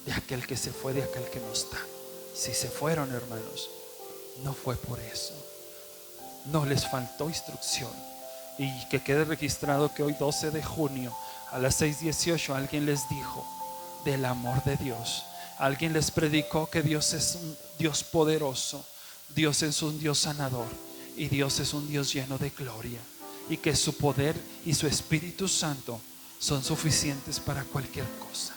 de aquel que se fue, de aquel que no está. Si se fueron, hermanos, no fue por eso, no les faltó instrucción. Y que quede registrado que hoy 12 de junio a las 6:18 alguien les dijo del amor de Dios. Alguien les predicó que Dios es un Dios poderoso, Dios es un Dios sanador y Dios es un Dios lleno de gloria, y que su poder y su Espíritu Santo son suficientes para cualquier cosa.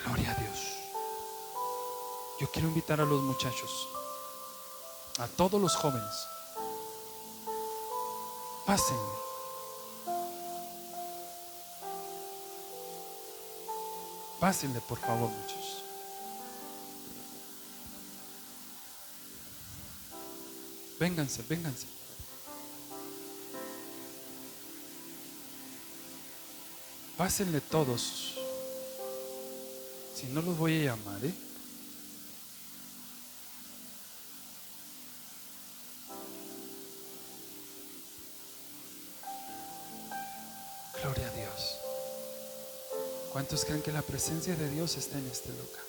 Gloria a Dios. Yo quiero invitar a los muchachos, a todos los jóvenes, pásenle. Pásenle, por favor, muchachos. Vénganse. Pásenle todos. Si no los voy a llamar, Gloria a Dios. ¿Cuántos creen que la presencia de Dios está en este lugar?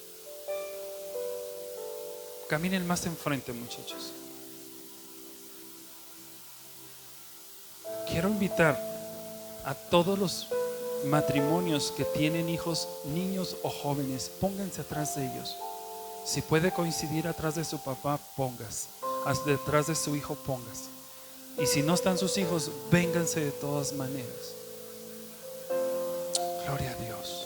Caminen más enfrente, muchachos. Quiero invitar a todos los matrimonios que tienen hijos, niños o jóvenes, pónganse atrás de ellos. Si puede coincidir atrás de su papá, póngase. Detrás de su hijo, póngase. Y si no están sus hijos, vénganse de todas maneras. Gloria a Dios.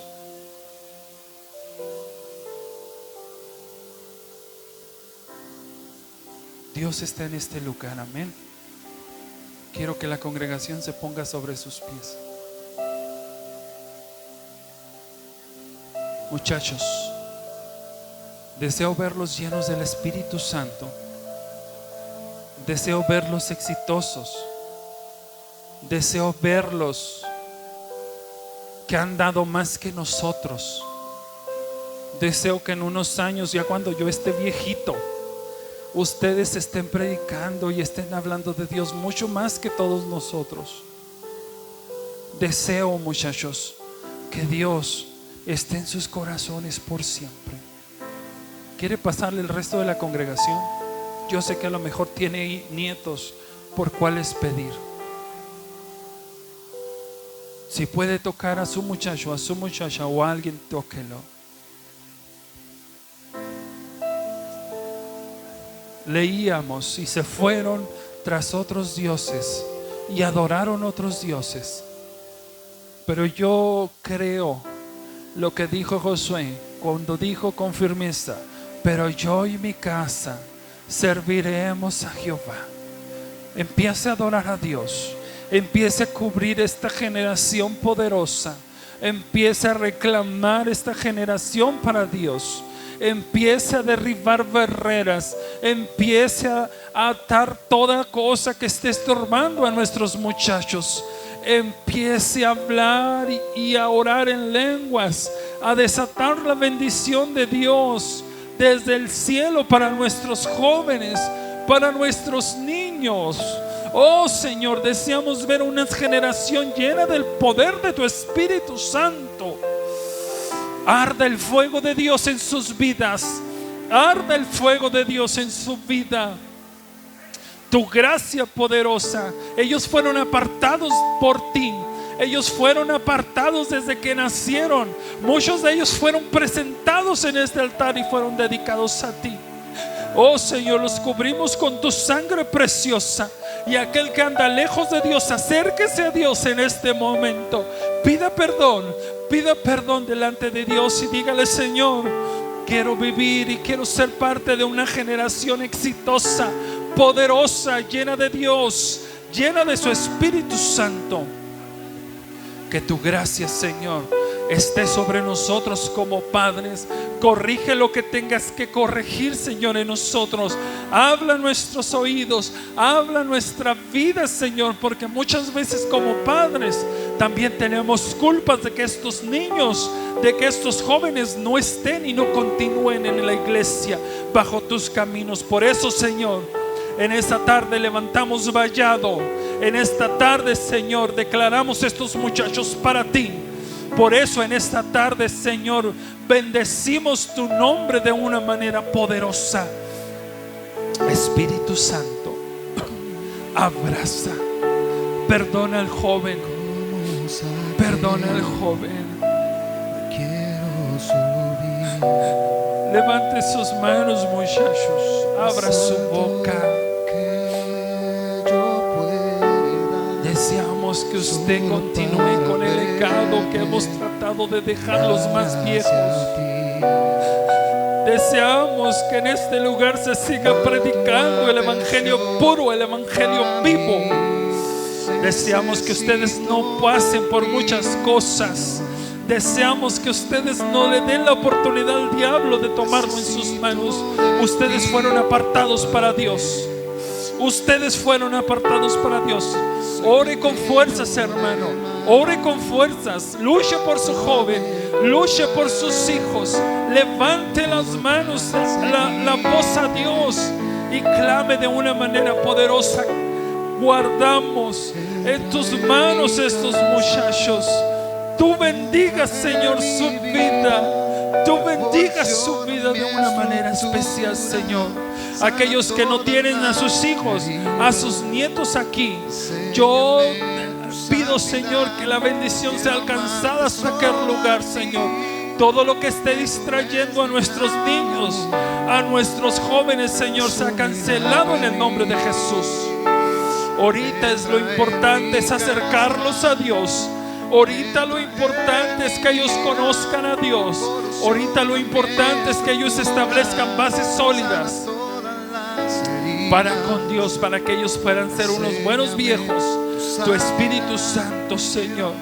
Dios está en este lugar, amén. Quiero que la congregación se ponga sobre sus pies. Muchachos, deseo verlos llenos del Espíritu Santo. Deseo verlos exitosos. Deseo verlos que han dado más que nosotros. Deseo que en unos años, ya cuando yo esté viejito, ustedes estén predicando y estén hablando de Dios mucho más que todos nosotros. Deseo, muchachos, que Dios esté en sus corazones por siempre. ¿Quiere pasarle el resto de la congregación? Yo sé que a lo mejor tiene nietos por cuáles pedir. Si puede tocar a su muchacho, a su muchacha o a alguien, tóquelo. Leíamos y se fueron tras otros dioses y adoraron otros dioses. Pero yo creo lo que dijo Josué cuando dijo con firmeza: pero yo y mi casa serviremos a Jehová. Empiece a adorar a Dios. Empiece a cubrir esta generación poderosa. Empiece a reclamar esta generación para Dios. Empiece a derribar barreras. Empiece a atar toda cosa que esté estorbando a nuestros muchachos. Empiece a hablar y a orar en lenguas, a desatar la bendición de Dios desde el cielo para nuestros jóvenes, para nuestros niños. Oh Señor, deseamos ver una generación llena del poder de tu Espíritu Santo. Arda el fuego de Dios en sus vidas. Arda el fuego de Dios en su vida. Tu gracia poderosa. Ellos fueron apartados por ti. Ellos fueron apartados desde que nacieron. Muchos de ellos fueron presentados en este altar y fueron dedicados a ti. Oh Señor, los cubrimos con tu sangre preciosa. Y aquel que anda lejos de Dios, acérquese a Dios en este momento. Pida perdón delante de Dios y dígale: Señor, quiero vivir y quiero ser parte de una generación exitosa, poderosa, llena de Dios, llena de su Espíritu Santo. Que tu gracia, Señor, esté sobre nosotros como padres, Corrige lo que tengas que corregir, Señor, en nosotros. Habla nuestros oídos, habla nuestra vida, Señor, porque muchas veces como padres también tenemos culpas de que estos niños, de que estos jóvenes no estén y no continúen en la iglesia bajo tus caminos. Por eso, Señor, en esta tarde levantamos vallado. En esta tarde, Señor, declaramos estos muchachos para ti. Por eso en esta tarde, Señor, bendecimos tu nombre de una manera poderosa. Espíritu Santo, abraza, perdona al joven, perdona al joven. Levante sus manos, muchachos, abra su boca. Deseamos que usted continúe con el legado que hemos tratado de dejar los más viejos. Deseamos que en este lugar se siga predicando el evangelio puro, el evangelio vivo. Deseamos que ustedes no pasen por muchas cosas. Deseamos que ustedes no le den la oportunidad al diablo de tomarlo en sus manos. Ustedes fueron apartados para Dios. Ustedes fueron apartados para Dios. Ore con fuerzas, hermano. Ore con fuerzas. Luche por su joven. Luche por sus hijos. Levante las manos, la voz a Dios y clame de una manera poderosa. Guardamos en tus manos estos muchachos. Tú bendiga, Señor, su vida. Tú bendiga su vida de una manera especial, Señor. Aquellos que no tienen a sus hijos, a sus nietos aquí, yo pido, Señor, que la bendición sea alcanzada hasta aquel lugar, Señor. Todo lo que esté distrayendo a nuestros niños, a nuestros jóvenes, Señor, sea cancelado en el nombre de Jesús. Ahorita es lo importante, es acercarlos a Dios. Ahorita lo importante es que ellos conozcan a Dios. Ahorita lo importante es que ellos establezcan bases sólidas para con Dios, para que ellos puedan ser unos buenos viejos. Tu Espíritu Santo, Señor.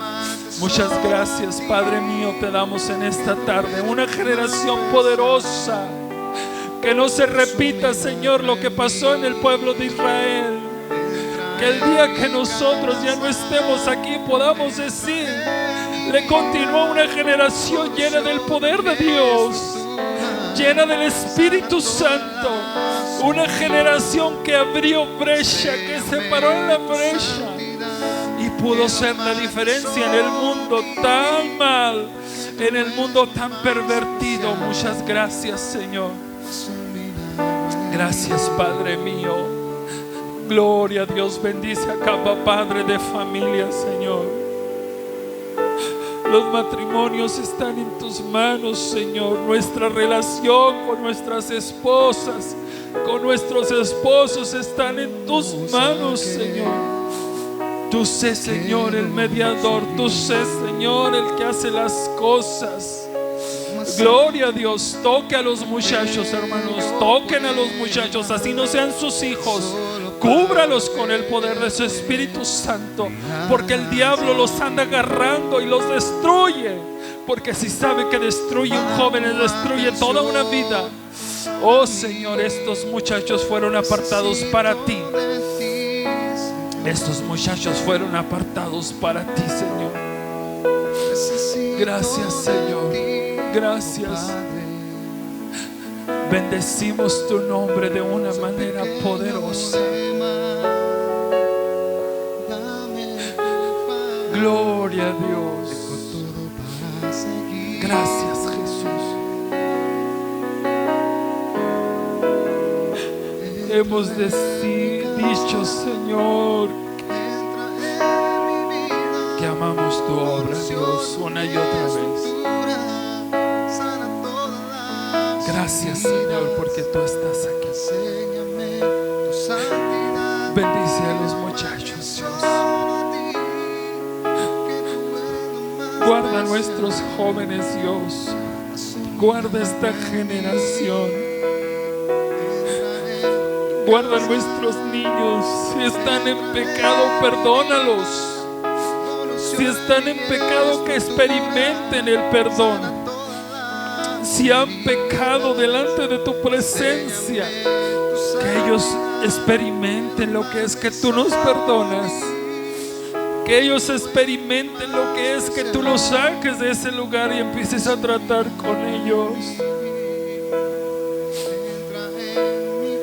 Muchas gracias, Padre mío, te damos en esta tarde una generación poderosa. Que no se repita, Señor, lo que pasó en el pueblo de Israel. Que el día que nosotros ya no estemos aquí podamos decir: le continuó una generación llena del poder de Dios, llena del Espíritu Santo. Una generación que abrió brecha, que se paró en la brecha y pudo ser la diferencia en el mundo tan mal, en el mundo tan pervertido. Muchas gracias, Señor. Gracias, Padre mío. Gloria a Dios. Bendice a cada padre de familia, Señor. Los matrimonios están en tus manos, Señor. Nuestra relación con nuestras esposas, con nuestros esposos, están en tus manos, Señor. Tú sé, Señor, el mediador. Tú sé, Señor, el que hace las cosas. Gloria a Dios. Toque a los muchachos, hermanos. Toquen a los muchachos, así no sean sus hijos. Cúbralos con el poder de su Espíritu Santo, porque el diablo los anda agarrando y los destruye. Porque si sabe que destruye un joven, destruye toda una vida. Oh Señor, estos muchachos fueron apartados para ti. Estos muchachos fueron apartados para ti, Señor. Gracias, Señor. Gracias. Bendecimos tu nombre de una manera poderosa. Gloria a Dios. Gracias, Jesús. Hemos dicho, Señor, que amamos tu obra, Dios, una y otra vez. Gracias, Señor, porque tú estás aquí. Bendice a los muchachos, Dios. Guarda a nuestros jóvenes, Dios. Guarda esta generación. Guarda a nuestros niños. Si están en pecado, perdónalos. Si están en pecado, que experimenten el perdón. si han pecado delante de tu presencia, que ellos experimenten lo que es que tú nos perdonas, que ellos experimenten lo que es que tú los saques de ese lugar y empieces a tratar con ellos.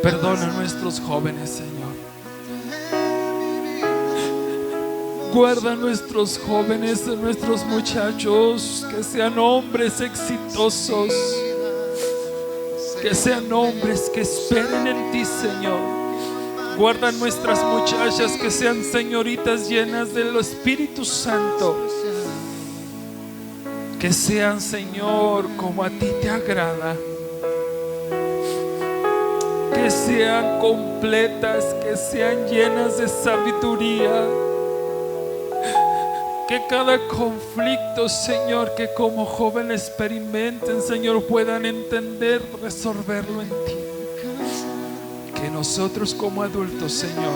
Perdona a nuestros jóvenes, Señor. Guarda a nuestros jóvenes, a nuestros muchachos, que sean hombres exitosos, que sean hombres que esperen en ti, Señor. Guarda a nuestras muchachas, que sean señoritas llenas del Espíritu Santo, que sean, Señor, como a ti te agrada, que sean completas, que sean llenas de sabiduría. Que cada conflicto, Señor, que como jóvenes experimenten, Señor, puedan entender, resolverlo en ti. Que nosotros como adultos, Señor,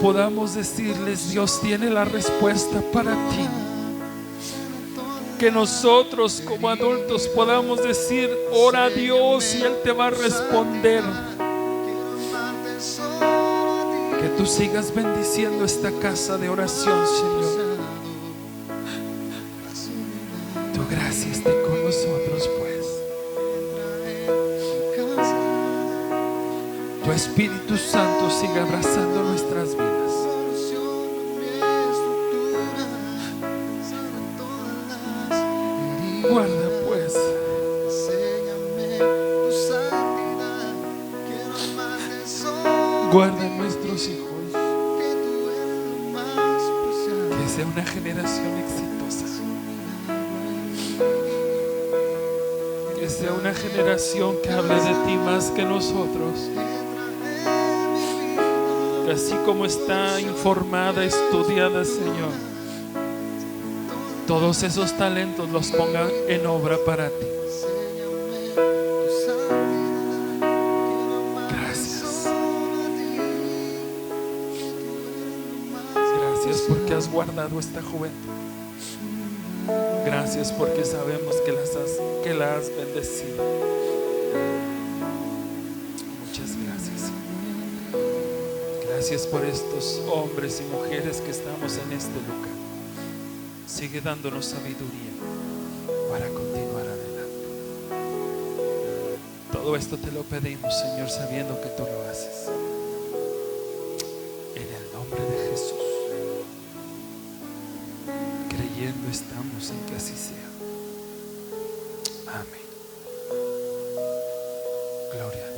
podamos decirles: Dios tiene la respuesta para ti. Que nosotros como adultos podamos decir: ora a Dios y Él te va a responder. Que tú sigas bendiciendo esta casa de oración, Señor. Tu gracia esté con nosotros, pues. Tu Espíritu Santo siga abrazando nuestras vidas. Guarda, pues, guarda a nuestros hijos. Que sea una generación exitosa. Que sea una generación que hable de ti más que nosotros. Que así como está informada, estudiada, Señor, todos esos talentos los ponga en obra para ti. Gracias. Gracias porque has guardado esta juventud. Gracias porque sabemos que la has bendecido. Muchas gracias. Gracias por estos hombres y mujeres que estamos en este lugar. Sigue dándonos sabiduría para continuar adelante. Todo esto te lo pedimos, Señor, sabiendo que tú lo haces. En el nombre de Jesús. Creyendo estamos en que así sea. Amén. Gloria a Dios.